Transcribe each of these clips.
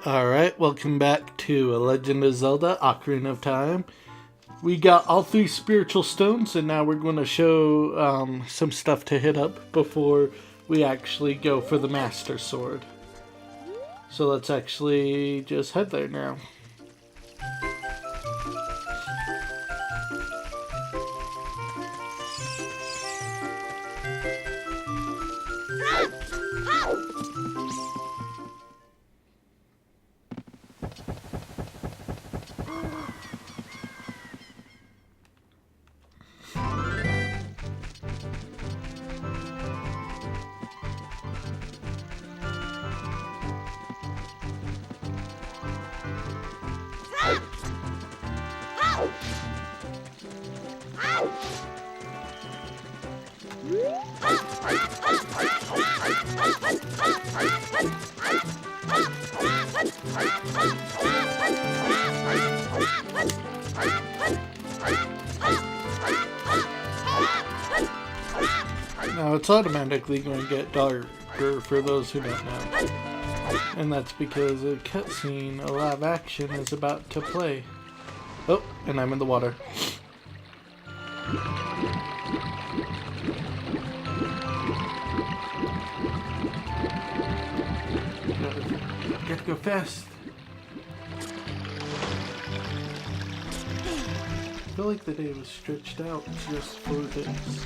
Alright, welcome back to A Legend of Zelda Ocarina of Time. We got all 3 spiritual stones, and now we're going to show some stuff to hit up before we actually go for the Master Sword. So let's actually just head there now. Now it's automatically going to get darker for those who don't know. And that's because a cutscene, a live action, is about to play. Oh, and I'm in the water. Gotta go fast. I feel like the day was stretched out just for this.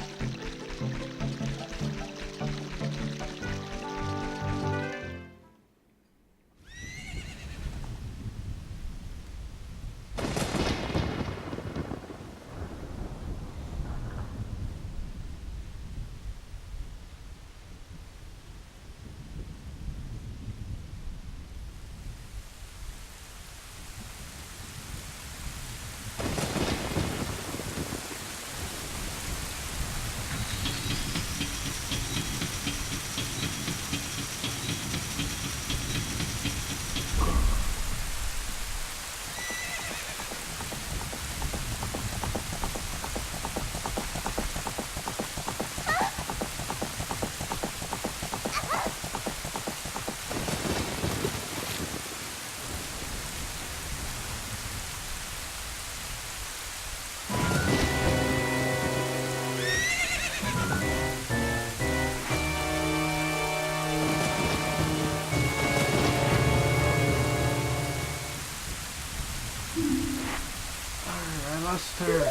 Her.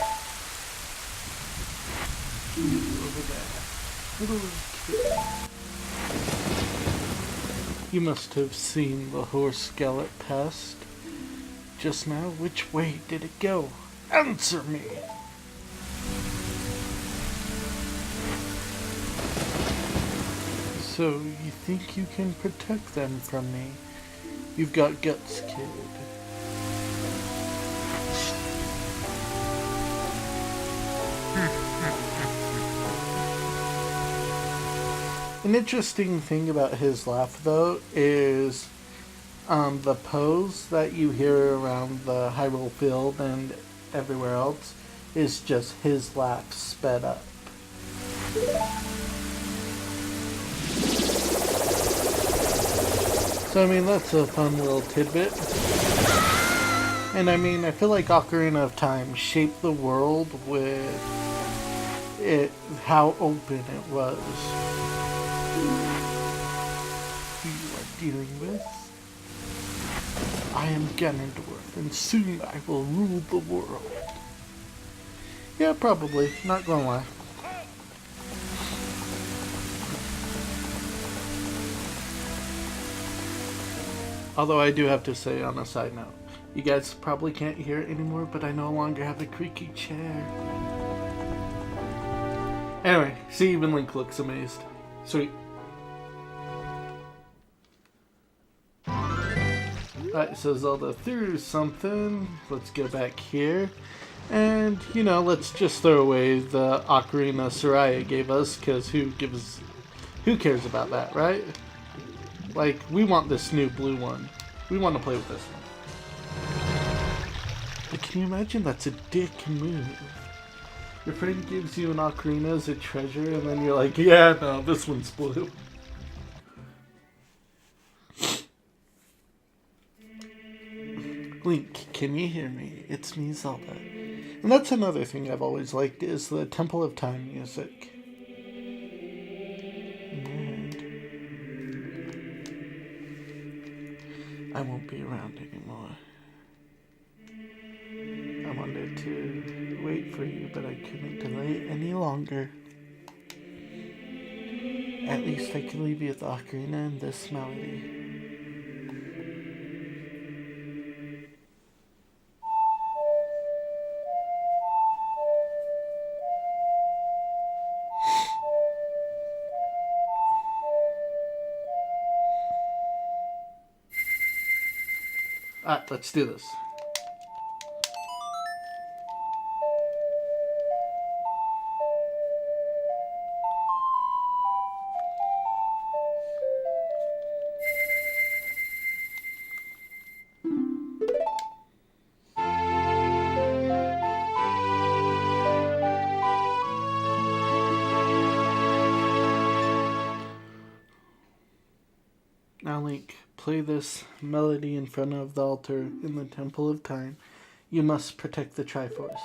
Over there. Little kid. You must have seen the horse skeleton past just now. Which way did it go? Answer me! So, you think you can protect them from me? You've got guts, kid. An interesting thing about his laugh, though, is the pose that you hear around the Hyrule field and everywhere else is just his laugh sped up. So, I mean, that's a fun little tidbit. And, I mean, I feel like Ocarina of Time shaped the world with how open it was. Who you are dealing with? I am Ganondorf, and soon I will rule the world. Yeah, probably. Not gonna lie. Although I do have to say on a side note, you guys probably can't hear it anymore, but I no longer have a creaky chair. Anyway, see, even Link looks amazed. Sweet. Alright, so Zelda threw something. Let's go back here. And, you know, let's just throw away the Ocarina Soraya gave us, because who cares about that, right? Like, we want this new blue one. We want to play with this one. But can you imagine that's a dick move? Your friend gives you an ocarina as a treasure, and then you're like, yeah, no, this one's blue. Link, can you hear me? It's me, Zelda. And that's another thing I've always liked, is the Temple of Time music. And I won't be around anymore. I wanted to wait for you, but I couldn't delay any longer. At least I can leave you with the ocarina and this melody. Alright, let's do this. Now, Link, play this melody in front of the altar in the Temple of Time. You must protect the Triforce.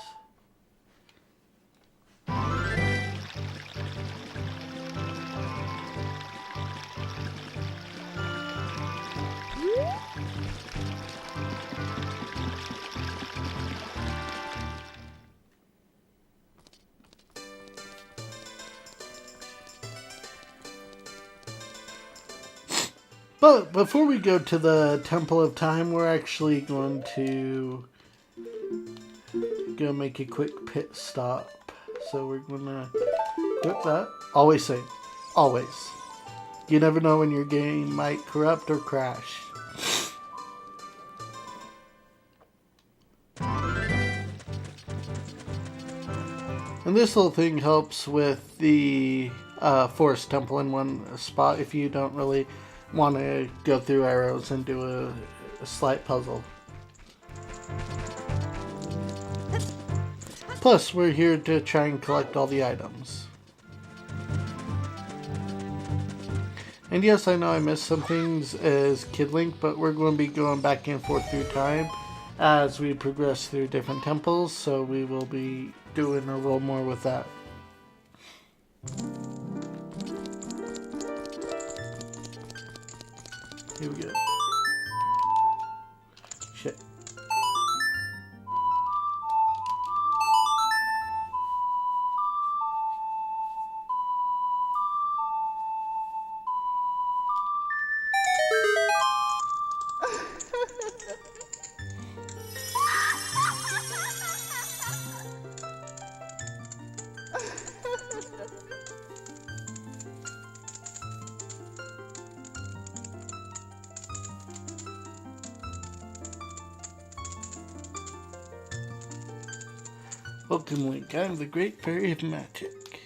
But before we go to the Temple of Time, we're actually going to go make a quick pit stop. So we're going to equip that. Always save. Always. You never know when your game might corrupt or crash. And this little thing helps with the Forest Temple in one spot if you don't really want to go through arrows and do a slight puzzle. Plus, we're here to try and collect all the items. And yes, I know I missed some things as Kid Link, but we're going to be going back and forth through time as we progress through different temples, so we will be doing a little more with that. Here we go. Shit. Welcome, Link. I am the Great Fairy of Magic.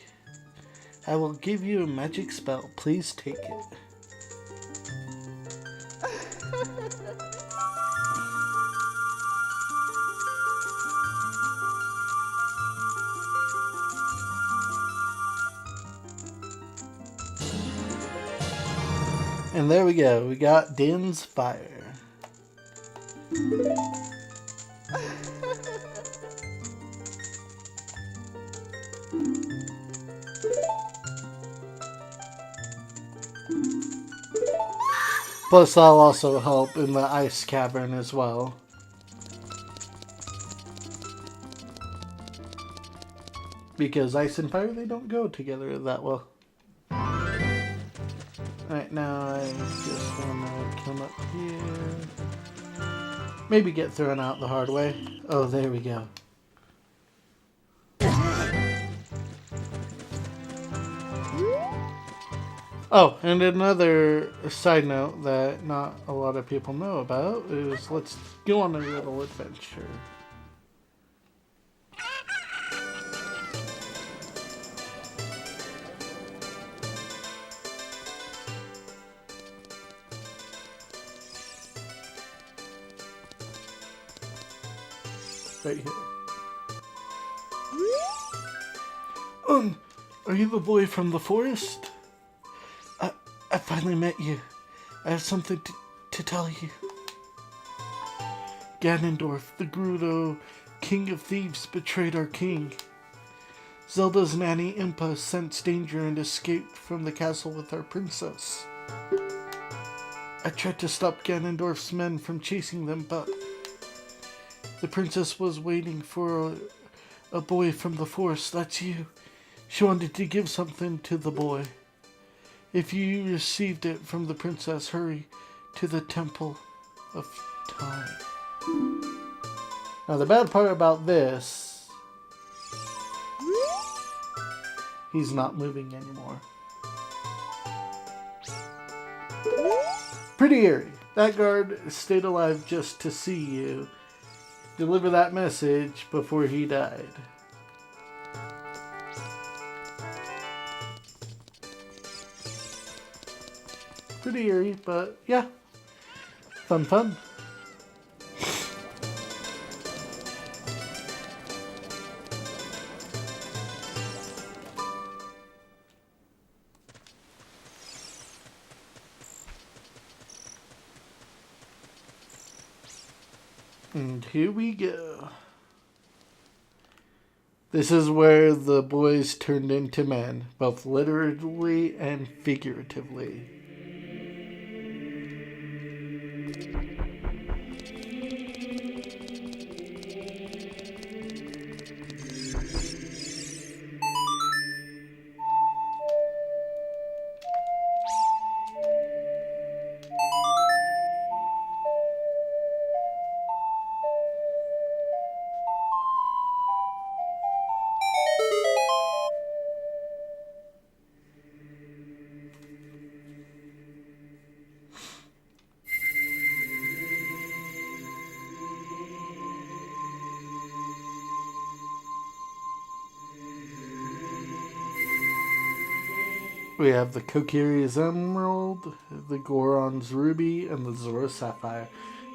I will give you a magic spell. Please take it. And there we go. We got Din's Fire. Plus, I'll also help in the ice cavern as well. Because ice and fire, they don't go together that well. Alright, now I just want to come up here. Maybe get thrown out the hard way. Oh, there we go. Oh, and another side note that not a lot of people know about is let's go on a little adventure. Right here. Son, are you the boy from the forest? I finally met you. I have something to tell you. Ganondorf, the Gerudo, king of thieves, betrayed our king. Zelda's nanny Impa sensed danger and escaped from the castle with our princess. I tried to stop Ganondorf's men from chasing them, but the princess was waiting for a boy from the forest. That's you. She wanted to give something to the boy. If you received it from the princess, hurry to the Temple of Time. Now the bad part about this, he's not moving anymore. Pretty eerie. That guard stayed alive just to see you deliver that message before he died. Pretty eerie, but yeah. Fun. And here we go. This is where the boys turned into men, both literally and figuratively. We have the Kokiri's Emerald, the Goron's Ruby, and the Zora Sapphire.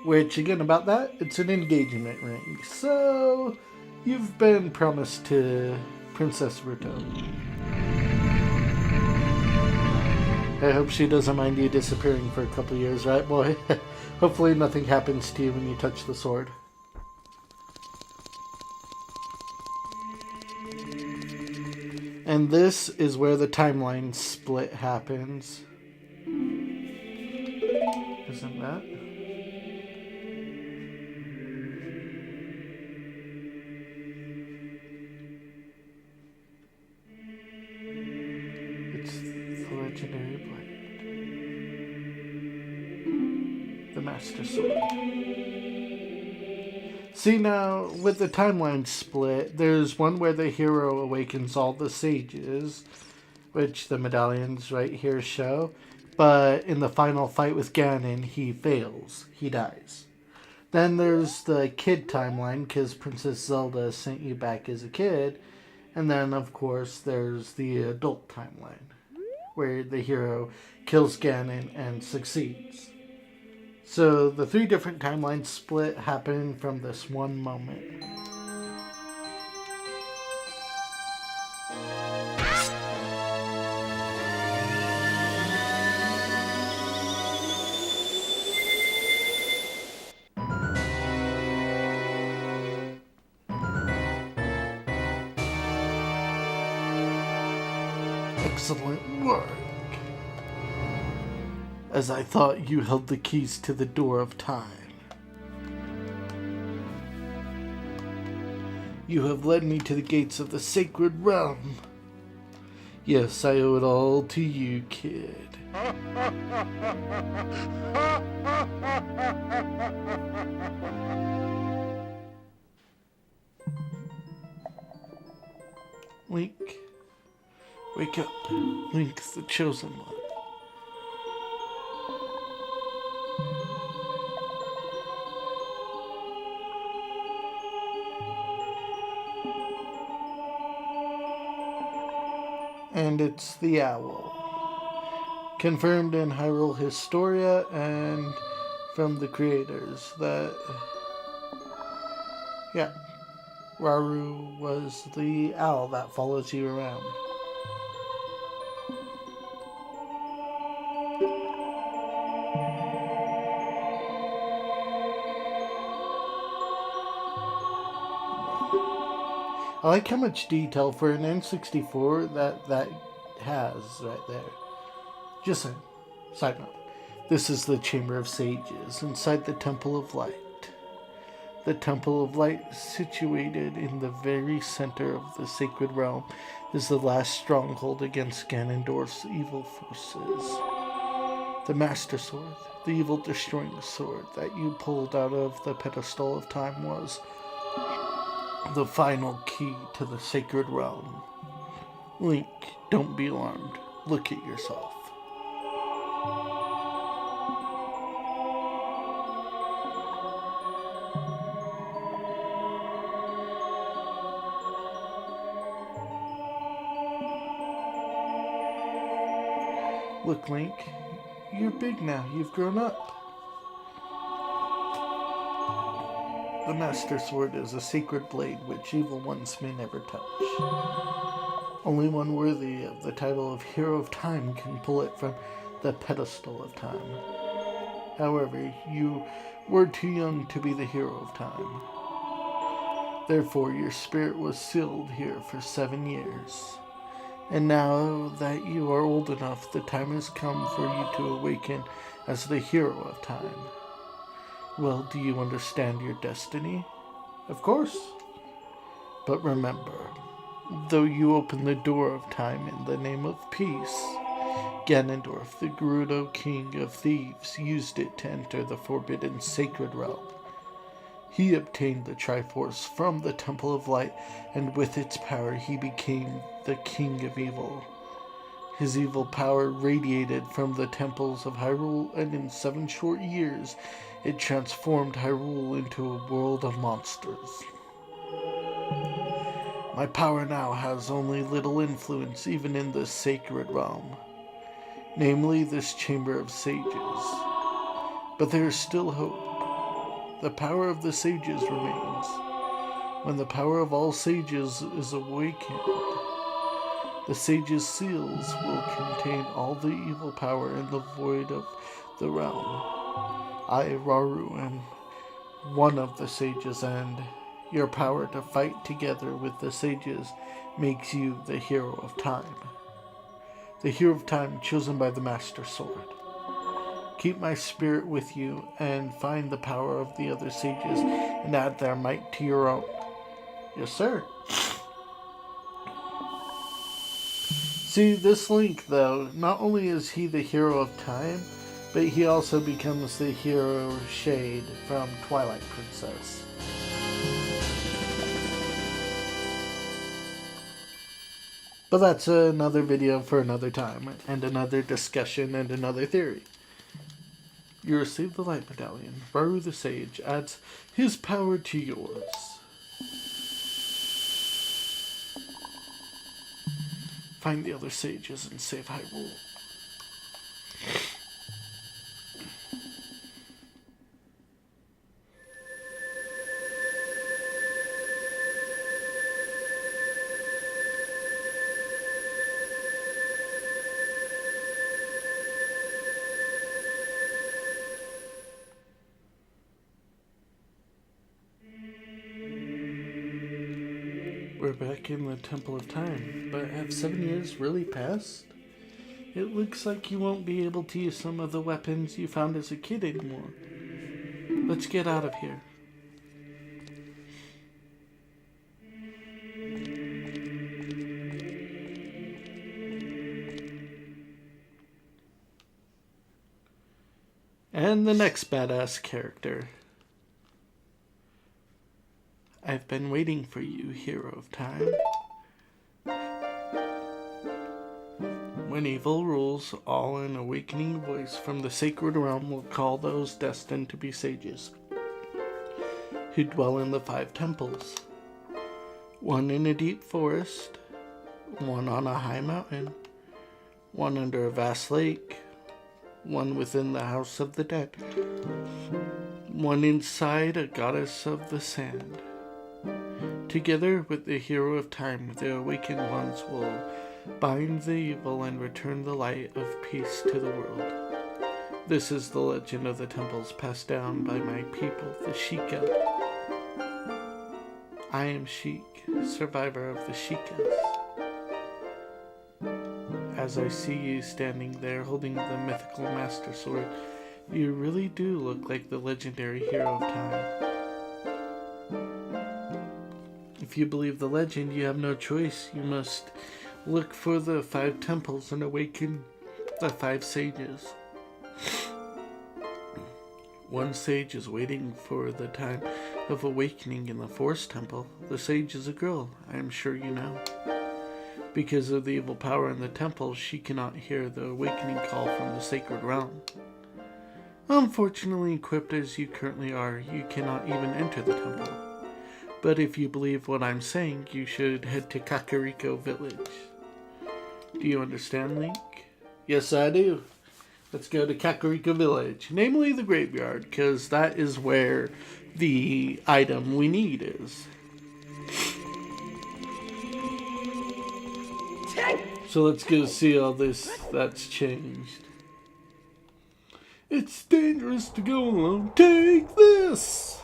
Which, again, about that, it's an engagement ring. So, you've been promised to Princess Ruto. I hope she doesn't mind you disappearing for a couple years, right, boy? Hopefully nothing happens to you when you touch the sword. And this is where the timeline split happens. Isn't that? It's the legendary blade. The Master Sword. See, now, with the timeline split, there's one where the hero awakens all the sages, which the medallions right here show, but in the final fight with Ganon, he fails. He dies. Then there's the kid timeline, because Princess Zelda sent you back as a kid, and then, of course, there's the adult timeline, where the hero kills Ganon and succeeds. So the three different timelines split happen from this one moment. Excellent work. As I thought you held the keys to the door of time. You have led me to the gates of the sacred realm. Yes, I owe it all to you, kid. Link, wake up. Link's the chosen one. And it's the owl. Confirmed in Hyrule Historia and from the creators that, yeah. Raru was the owl that follows you around. I like how much detail for an N64 that has right there. Just saying. Side note. This is the Chamber of Sages inside the Temple of Light. The Temple of Light, situated in the very center of the sacred realm, is the last stronghold against Ganondorf's evil forces. The Master Sword, the evil destroying sword that you pulled out of the pedestal of time, was the final key to the sacred realm. Link, don't be alarmed. Look at yourself. Look, Link, you're big now. You've grown up. The Master Sword is a sacred blade which evil ones may never touch. Only one worthy of the title of Hero of Time can pull it from the pedestal of time. However, you were too young to be the Hero of Time. Therefore, your spirit was sealed here for 7 years. And now that you are old enough, the time has come for you to awaken as the Hero of Time. Well, do you understand your destiny? Of course. But remember, though you open the door of time in the name of peace, Ganondorf, the Gerudo King of Thieves, used it to enter the forbidden sacred realm. He obtained the Triforce from the Temple of Light, and with its power he became the King of Evil. His evil power radiated from the temples of Hyrule, and in 7 short years, it transformed Hyrule into a world of monsters. My power now has only little influence even in this sacred realm, namely this Chamber of Sages. But there is still hope. The power of the sages remains. When the power of all sages is awakened, the sages' seals will contain all the evil power in the void of the realm. I, Raru, am one of the sages, and your power to fight together with the sages makes you the Hero of Time. The Hero of Time chosen by the Master Sword. Keep my spirit with you and find the power of the other sages and add their might to your own. Yes, sir. See, this Link, though, not only is he the Hero of Time, but he also becomes the Hero Shade from Twilight Princess. But that's another video for another time, and another discussion, and another theory. You receive the Light Medallion. Raru the Sage adds his power to yours. Find the other sages and save Hyrule. We're back in the Temple of Time, but have 7 years really passed? It looks like you won't be able to use some of the weapons you found as a kid anymore. Let's get out of here. And the next badass character. I've been waiting for you, Hero of Time. When evil rules, all an awakening voice from the sacred realm will call those destined to be sages, who dwell in the 5 temples. One in a deep forest, one on a high mountain, one under a vast lake, one within the house of the dead, one inside a goddess of the sand. Together with the hero of time, the awakened ones will bind the evil and return the light of peace to the world. This is the legend of the temples passed down by my people, the Sheikah. I am Sheik, survivor of the Sheikahs. As I see you standing there holding the mythical master sword, you really do look like the legendary hero of time. If you believe the legend, you have no choice. You must look for the 5 temples and awaken the 5 sages. One sage is waiting for the time of awakening in the 4th temple. The sage is a girl, I am sure you know. Because of the evil power in the temple, she cannot hear the awakening call from the sacred realm. Unfortunately, equipped as you currently are, you cannot even enter the temple. But if you believe what I'm saying, you should head to Kakariko Village. Do you understand, Link? Yes, I do. Let's go to Kakariko Village, namely the graveyard, because that is where the item we need is. So let's go see all this that's changed. It's dangerous to go alone. Take this!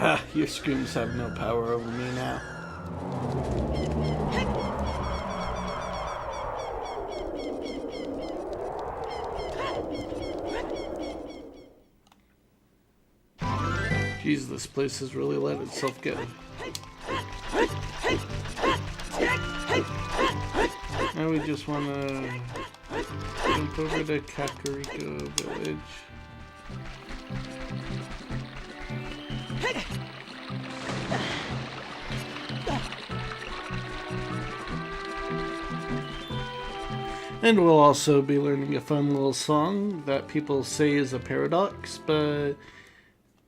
Ah, your screams have no power over me now. Jeez, this place has really let itself go. Now we just want to jump over to Kakariko Village. And we'll also be learning a fun little song that people say is a paradox, but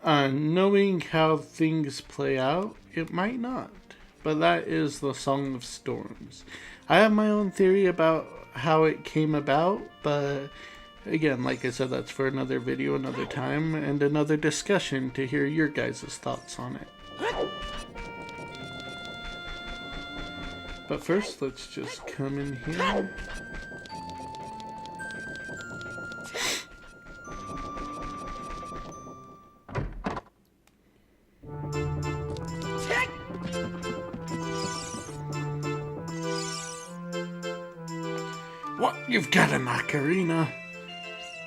knowing how things play out, it might not. But that is the Song of Storms. I have my own theory about how it came about, but again, like I said, that's for another video, another time, and another discussion to hear your guys' thoughts on it. But first, let's just come in here. What? You've got an ocarina?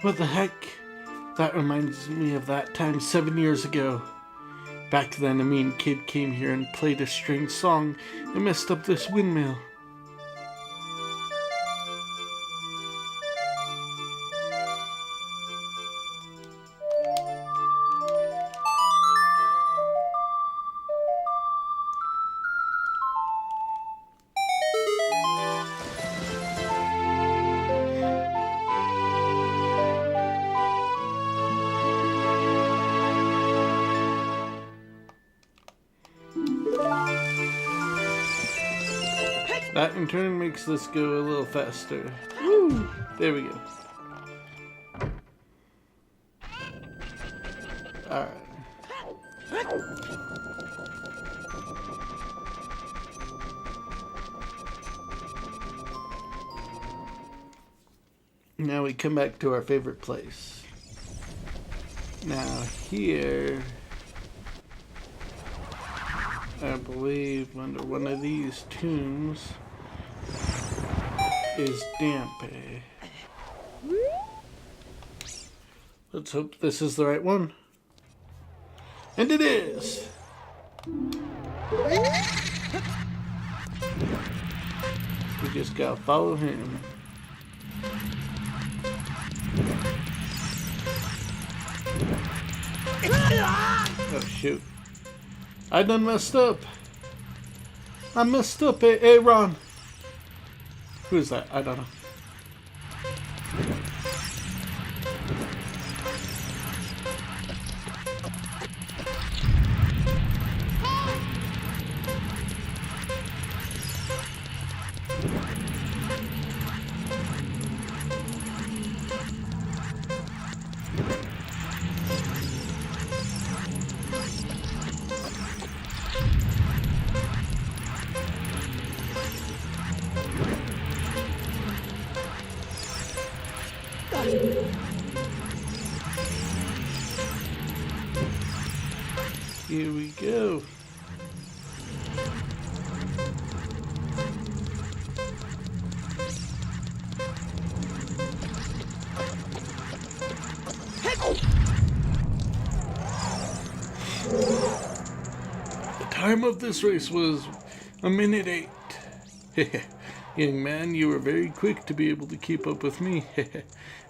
What the heck? That reminds me of that time 7 years ago. Back then, a mean kid came here and played a strange song and messed up this windmill. That in turn makes this go a little faster. Woo! There we go. Alright. Now we come back to our favorite place. Now here, I believe under one of these tombs is dampe. Let's hope this is the right one. And it is! We just gotta follow him. Oh shoot. I done messed up. I messed up, Ron. Who is that? I don't know. Here we go. The time of this race was 1:08. Young man, you were very quick to be able to keep up with me.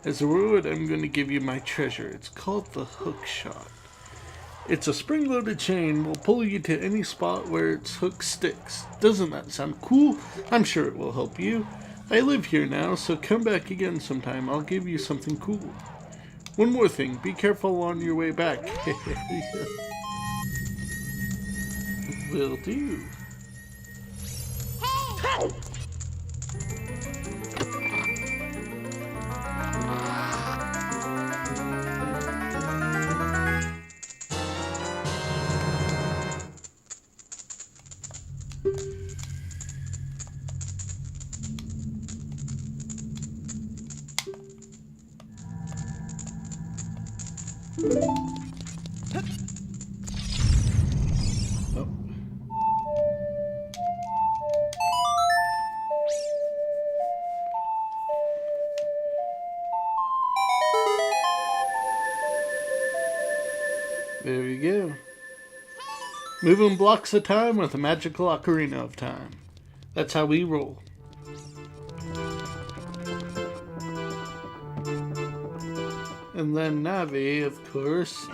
As a reward, I'm going to give you my treasure. It's called the hookshot. It's a spring-loaded chain. Will pull you to any spot where its hook sticks. Doesn't that sound cool? I'm sure it will help you. I live here now, so come back again sometime. I'll give you something cool. One more thing. Be careful on your way back. Will do. Hey! Oh. There we go. Moving blocks of time with a magical ocarina of time. That's how we roll. And then Navi, of course,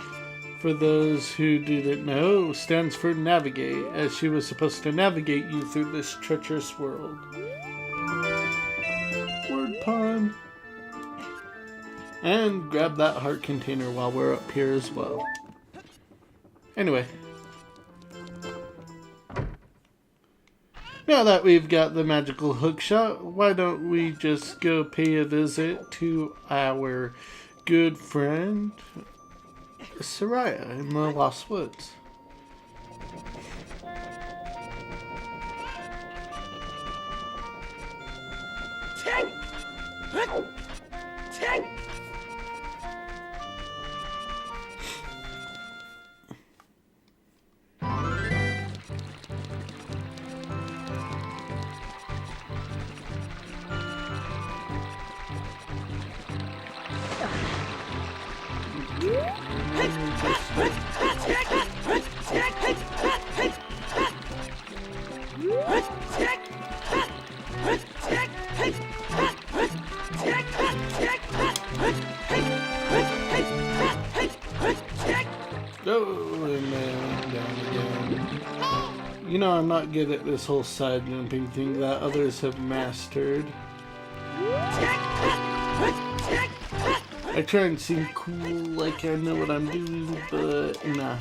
for those who didn't know, stands for navigate, as she was supposed to navigate you through this treacherous world. Word pun. And grab that heart container while we're up here as well. Anyway. Now that we've got the magical hookshot, why don't we just go pay a visit to our good friend Soraya in the Lost Woods. Oh, and then down again. You know, I'm not good at this whole side jumping thing that others have mastered. I try and seem cool, like I know what I'm doing, but nah.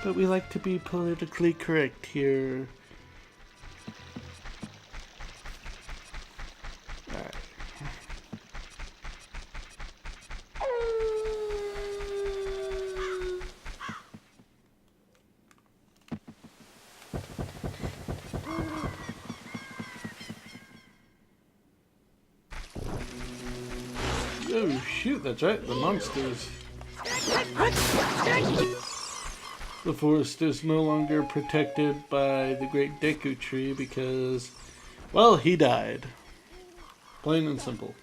But we like to be politically correct here. Alright. Oh shoot, that's right, the monsters. The forest is no longer protected by the Great Deku Tree because, well, he died. Plain and simple.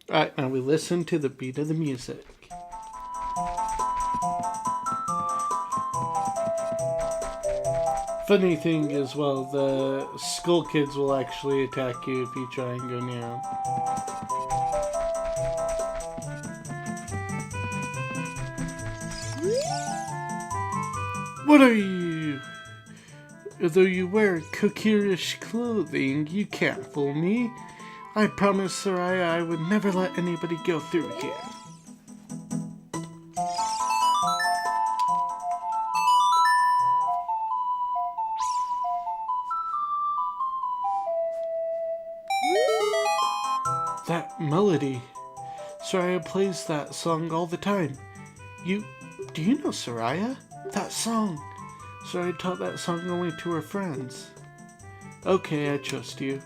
Alright, now we listen to the beat of the music. Funny thing is, well, the skull kids will actually attack you if you try and go near them. What are you? Although you wear Kokirish clothing, you can't fool me. I promised Soraya I would never let anybody go through here. That melody. Soraya plays that song all the time. Do you know Soraya? That song. Soraya taught that song only to her friends. Okay, I trust you.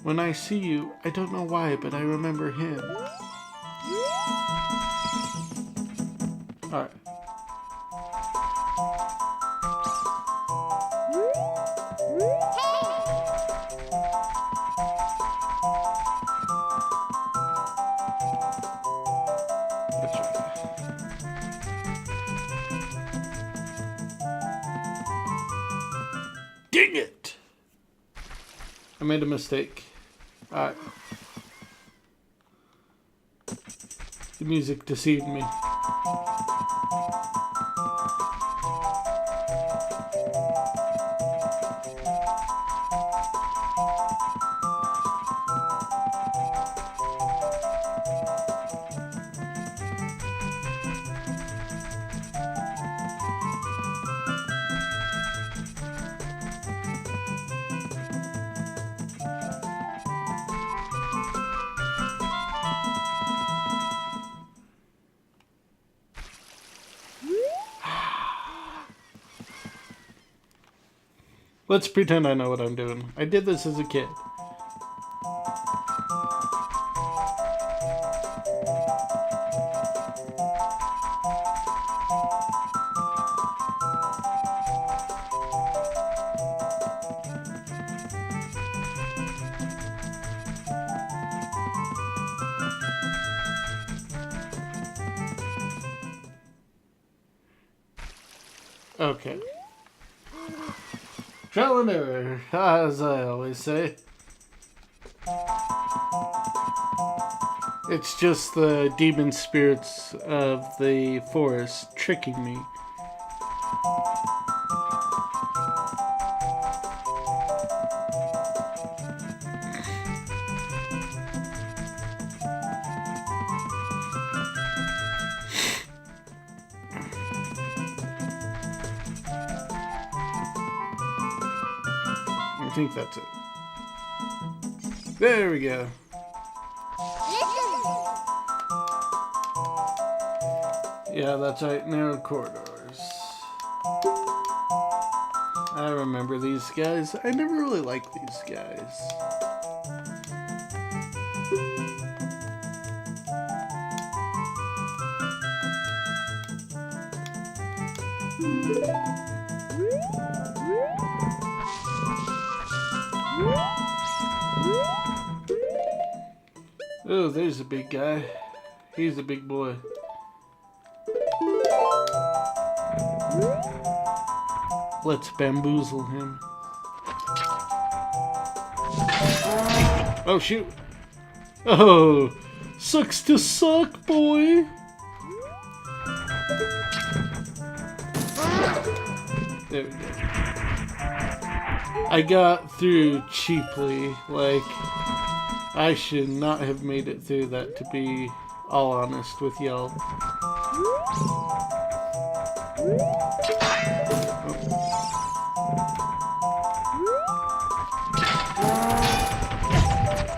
When I see you, I don't know why, but I remember him. Alright. That's right. Dang it! I made a mistake. Alright. The music deceived me. Let's pretend I know what I'm doing. I did this as a kid. Okay. Trial and error, as I always say. It's just the demon spirits of the forest tricking me. I think that's it. There we go. Yeah, that's right. Narrow corridors. I remember these guys. I never really liked these guys. Oh, there's a big guy. He's a big boy. Let's bamboozle him. Oh, shoot. Oh, sucks to suck, boy. There we go. I got through cheaply, like... I should not have made it through that, to be all honest with y'all. Oh.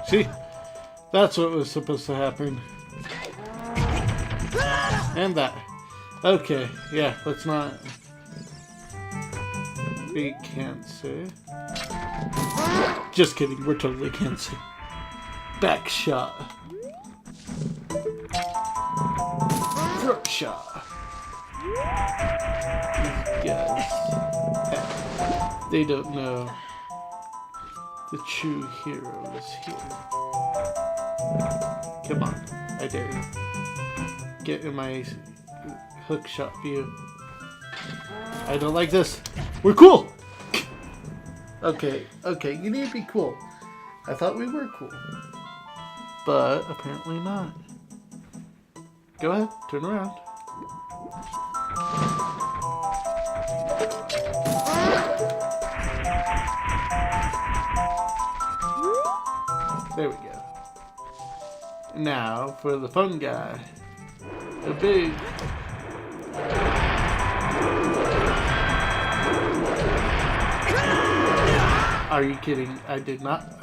See? That's what was supposed to happen. And that. Okay, yeah, let's not be cancer. Just kidding, we're totally cancer. Back shot. Throat shot. These guys, they don't know the true hero is here. Come on, I dare you. Get in my hookshot view. I don't like this. We're cool! Okay, you need to be cool. I thought we were cool. But apparently not. Go ahead, turn around. There we go. Now for the fun guy. A big... Are you kidding? I did not...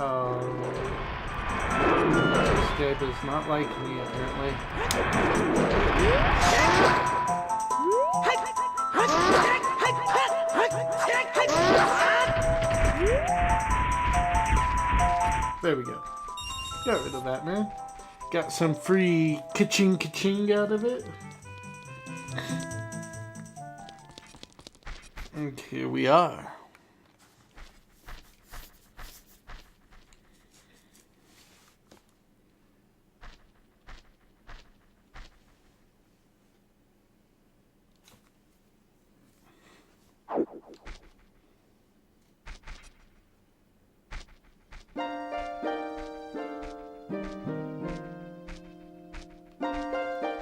This guy does not like me, apparently. There we go. Got rid of that, man. Got some free ka-ching out of it. And here we are.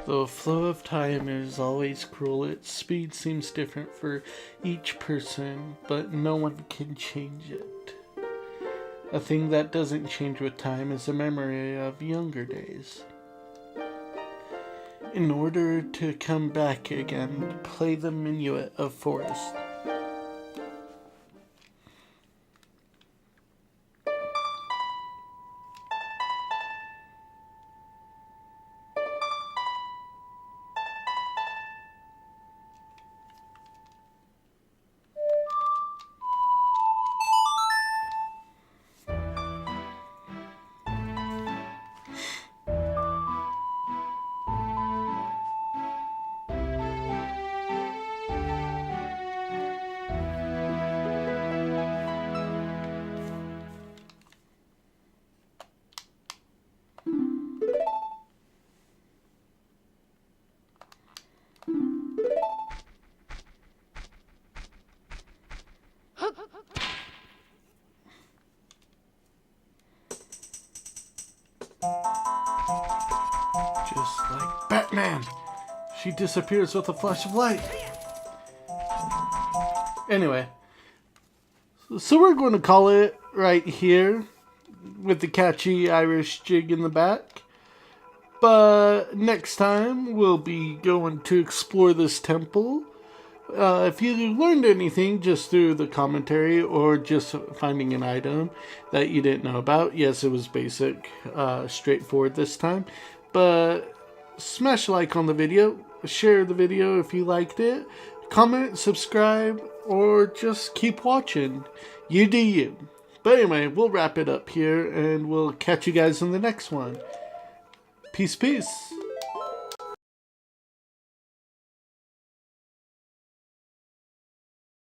The flow of time is always cruel. Its speed seems different for each person, but no one can change it. A thing that doesn't change with time is a memory of younger days. In order to come back again, play the minuet of Forest. Just like Batman, she disappears with a flash of light. Anyway, so we're going to call it right here with the catchy Irish jig in the back. But next time we'll be going to explore this temple. If you learned anything just through the commentary or just finding an item that you didn't know about, yes, it was basic, straightforward this time. But smash a like on the video, share the video if you liked it, comment, subscribe, or just keep watching. You do you. But anyway, we'll wrap it up here and we'll catch you guys in the next one. Peace, peace.